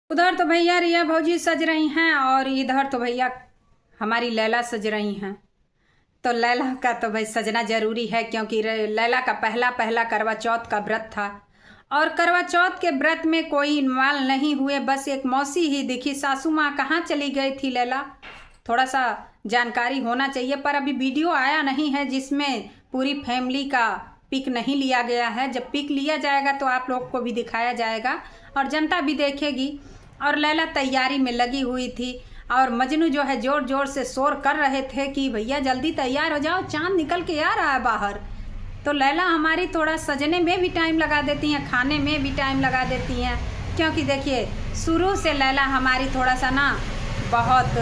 उधर तो भैया रिया भौजी सज रही हैं और इधर तो भैया हमारी लैला सज रही हैं। तो लैला का तो भाई सजना ज़रूरी है क्योंकि लैला का पहला पहला करवा चौथ का व्रत था। और करवा चौथ के व्रत में कोई इन्वॉल्व नहीं हुए, बस एक मौसी ही दिखी। सासू माँ कहाँ चली गई थी लैला, थोड़ा सा जानकारी होना चाहिए। पर अभी वीडियो आया नहीं है जिसमें पूरी फैमिली का पिक नहीं लिया गया है। जब पिक लिया जाएगा तो आप लोग को भी दिखाया जाएगा और जनता भी देखेगी। और लैला तैयारी में लगी हुई थी और मजनू जो है ज़ोर ज़ोर से शोर कर रहे थे कि भैया जल्दी तैयार हो जाओ, चांद निकल के आ रहा है बाहर। तो लैला हमारी थोड़ा सजने में भी टाइम लगा देती हैं, खाने में भी टाइम लगा देती हैं। क्योंकि देखिए शुरू से लैला हमारी थोड़ा सा ना बहुत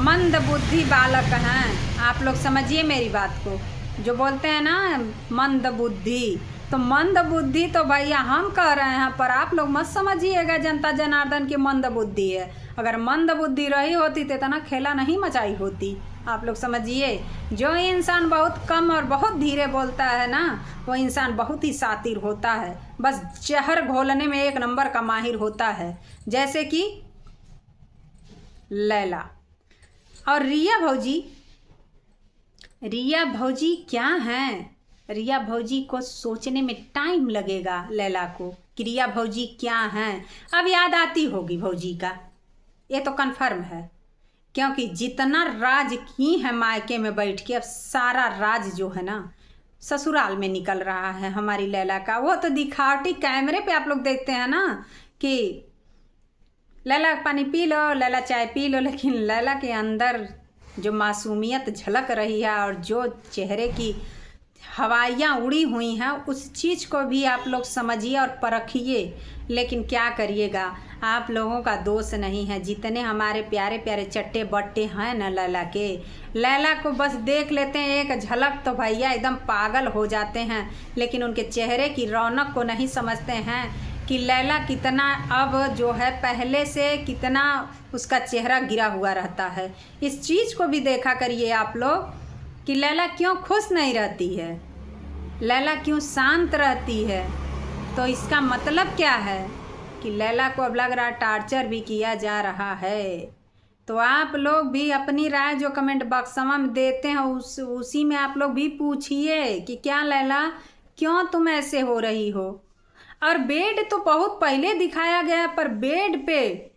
मंद बुद्धि बालक हैं। आप लोग समझिए मेरी बात को, जो बोलते हैं ना मंद बुद्धि, तो मंद बुद्धि तो भैया हम कह रहे हैं, पर आप लोग मत समझिएगा जनता जनार्दन की मंद बुद्धि है। अगर मंद बुद्धि रही होती तो इतना खेला नहीं मचाई होती। आप लोग समझिए, जो इंसान बहुत कम और बहुत धीरे बोलता है ना, वो इंसान बहुत ही शातिर होता है, बस जहर घोलने में एक नंबर का माहिर होता है। जैसे कि लैला और रिया भौजी। रिया भौजी क्या हैं? रिया भौजी को सोचने में टाइम लगेगा लैला को कि रिया भौजी क्या हैं। अब याद आती होगी भौजी का, ये तो कन्फर्म है। क्योंकि जितना राज की है मायके में बैठ के, अब सारा राज जो है ना ससुराल में निकल रहा है हमारी लैला का। वो तो दिखावटी कैमरे पे आप लोग देखते हैं ना कि लैला पानी पी लो, लैला चाय पी लो, लेकिन लैला के अंदर जो मासूमियत झलक रही है और जो चेहरे की हवाइयाँ उड़ी हुई हैं, उस चीज़ को भी आप लोग समझिए और परखिए। लेकिन क्या करिएगा, आप लोगों का दोष नहीं है। जितने हमारे प्यारे प्यारे चट्टे बट्टे हैं ना लैला के, लैला को बस देख लेते हैं एक झलक तो भैया एकदम पागल हो जाते हैं। लेकिन उनके चेहरे की रौनक को नहीं समझते हैं कि लैला कितना अब जो है पहले से कितना उसका चेहरा गिरा हुआ रहता है। इस चीज़ को भी देखा करिए आप लोग कि लैला क्यों खुश नहीं रहती है, लैला क्यों शांत रहती है। तो इसका मतलब क्या है कि लैला को अब लग रहा टार्चर भी किया जा रहा है। तो आप लोग भी अपनी राय जो कमेंट बॉक्स में देते हैं उसी में आप लोग भी पूछिए कि क्या लैला क्यों तुम ऐसे हो रही हो। और बेड तो बहुत पहले दिखाया गया, पर बेड पे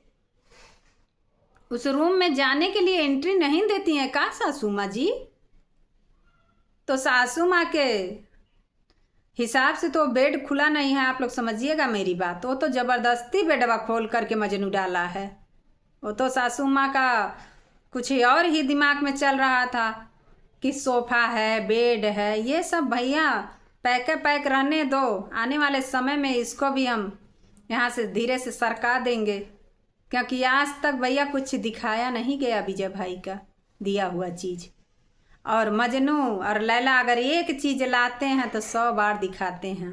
उस रूम में जाने के लिए एंट्री नहीं देती हैं का सासू माँ जी? तो सासू माँ के हिसाब से तो बेड खुला नहीं है। आप लोग समझिएगा मेरी बात। वो तो ज़बरदस्ती बेडवा खोल करके मजनू डाला है। वो तो सासू माँ का कुछ और ही दिमाग में चल रहा था कि सोफ़ा है, बेड है, ये सब भैया पैक पैक रहने दो। आने वाले समय में इसको भी हम यहाँ से धीरे से सरका देंगे। क्योंकि आज तक भैया कुछ दिखाया नहीं गया विजय भाई का दिया हुआ चीज़। और मजनू और लैला अगर एक चीज़ लाते हैं तो 100 बार दिखाते हैं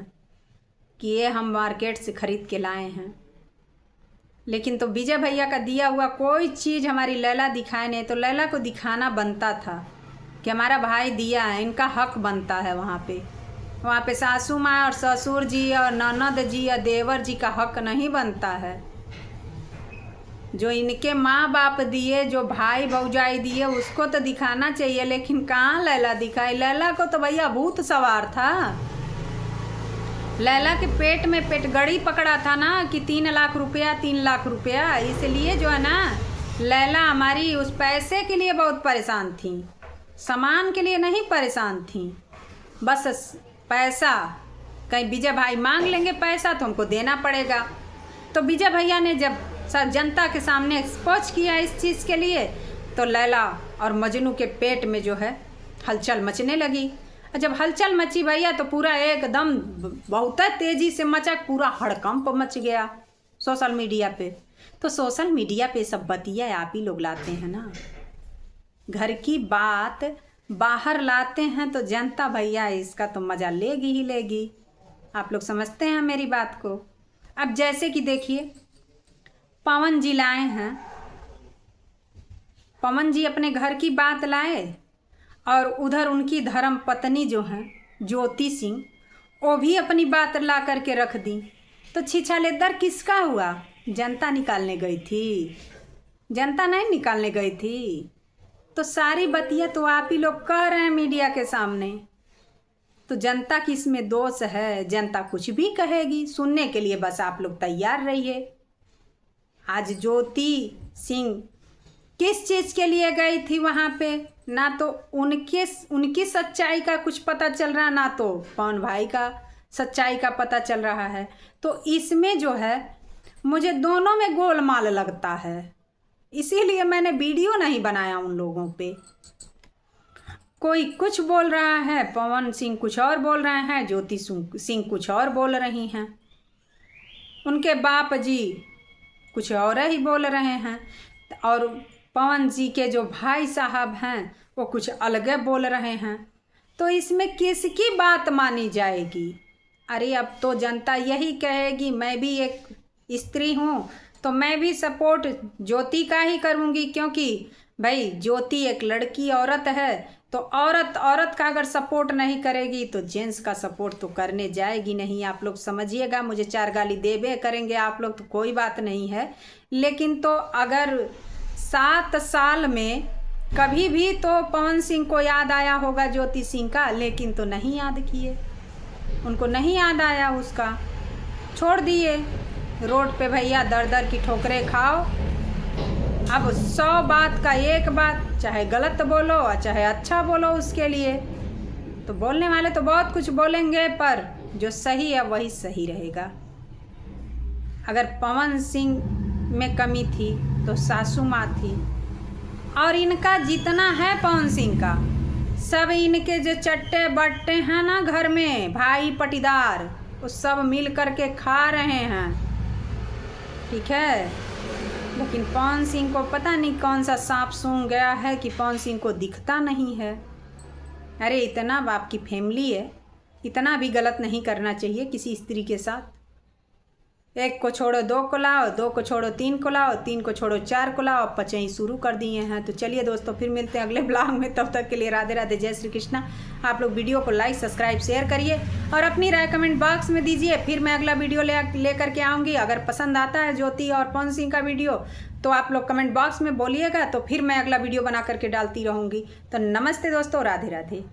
कि ये हम मार्केट से ख़रीद के लाए हैं। लेकिन तो विजय भैया का दिया हुआ कोई चीज़ हमारी लैला दिखाए नहीं। तो लैला को दिखाना बनता था कि हमारा भाई दिया है, इनका हक बनता है। वहाँ पे सासू माँ और ससुर जी और ननद जी और देवर जी का हक नहीं बनता है। जो इनके माँ बाप दिए, जो भाई भौजाई दिए, उसको तो दिखाना चाहिए। लेकिन कहाँ लैला दिखाई? लैला को तो भैया भूत सवार था। लैला के पेट में पेटगड़ी पकड़ा था ना कि 3 लाख रुपया 3 लाख रुपया। इसलिए जो है ना लैला हमारी उस पैसे के लिए बहुत परेशान थी, सामान के लिए नहीं परेशान थी। बस पैसा, कहीं विजय भाई मांग लेंगे पैसा तो हमको देना पड़ेगा। तो विजय भैया ने जब जनता के सामने एक्सपोज किया इस चीज़ के लिए, तो लैला और मजनू के पेट में जो है हलचल मचने लगी। और जब हलचल मची भैया तो पूरा एकदम बहुत तेज़ी से मचा, पूरा हड़कंप मच गया सोशल मीडिया पे। तो सोशल मीडिया पे सब बतिया आप ही लोग लाते हैं ना, घर की बात बाहर लाते हैं तो जनता भैया इसका तो मज़ा लेगी ही लेगी। आप लोग समझते हैं मेरी बात को। अब जैसे कि देखिए पवन जी लाए हैं, पवन जी अपने घर की बात लाए और उधर उनकी धर्म पत्नी जो हैं ज्योति सिंह, वो भी अपनी बात ला करके रख दी। तो छिछालेदर किसका हुआ? जनता निकालने गई थी? जनता नहीं निकालने गई थी। तो सारी बतियाँ तो आप ही लोग कह रहे हैं मीडिया के सामने। तो जनता की इसमें दोष है? जनता कुछ भी कहेगी, सुनने के लिए बस आप लोग तैयार रहिए। आज ज्योति सिंह किस चीज़ के लिए गई थी वहाँ पे? ना तो उनकी सच्चाई का कुछ पता चल रहा, ना तो पवन भाई का सच्चाई का पता चल रहा है। तो इसमें जो है मुझे दोनों में गोलमाल लगता है, इसीलिए मैंने वीडियो नहीं बनाया उन लोगों पे। कोई कुछ बोल रहा है, पवन सिंह कुछ और बोल रहे हैं, ज्योति सिंह कुछ और बोल रही हैं, उनके बाप जी कुछ और ही बोल रहे हैं, और पवन जी के जो भाई साहब हैं वो कुछ अलग बोल रहे हैं। तो इसमें किसकी बात मानी जाएगी? अरे अब तो जनता यही कहेगी, मैं भी एक स्त्री हूँ तो मैं भी सपोर्ट ज्योति का ही करूँगी, क्योंकि भाई ज्योति एक लड़की औरत है, तो औरत का अगर सपोर्ट नहीं करेगी तो जेंट्स का सपोर्ट तो करने जाएगी नहीं। आप लोग समझिएगा, मुझे 4 गाली देबे करेंगे आप लोग तो कोई बात नहीं है, लेकिन तो अगर 7 साल में कभी भी तो पवन सिंह को याद आया होगा ज्योति सिंह का, लेकिन तो नहीं याद किए, उनको नहीं याद आया उसका, छोड़ दिए रोड पे। भैया दर दर की ठोकरें खाओ। अब 100 बात का एक बात, चाहे गलत बोलो और चाहे अच्छा बोलो, उसके लिए तो बोलने वाले तो बहुत कुछ बोलेंगे, पर जो सही है वही सही रहेगा। अगर पवन सिंह में कमी थी तो सासू माँ थी, और इनका जितना है पवन सिंह का, सब इनके जो चट्टे बट्टे हैं ना घर में, भाई पटीदार, वो सब मिल कर के खा रहे हैं, ठीक है। लेकिन पवन सिंह को पता नहीं कौन सा सांप सूंघ गया है कि पवन सिंह को दिखता नहीं है। अरे इतना बाप की फैमिली है, इतना भी गलत नहीं करना चाहिए किसी स्त्री के साथ। 1 को छोड़ो 2 को लाओ, 2 को छोड़ो 3 को लाओ, 3 को छोड़ो 4 को लाओ, पचई शुरू कर दिए हैं। तो चलिए दोस्तों, फिर मिलते हैं अगले ब्लॉग में, तब तक के लिए राधे राधे, जय श्री कृष्णा। आप लोग वीडियो को लाइक सब्सक्राइब शेयर करिए और अपनी राय कमेंट बॉक्स में दीजिए, फिर मैं अगला वीडियो ले करके आऊँगी। अगर पसंद आता है ज्योति और पवन सिंह का वीडियो तो आप लोग कमेंट बॉक्स में बोलिएगा, तो फिर मैं अगला वीडियो बना करके डालती रहूँगी। तो नमस्ते दोस्तों, राधे राधे।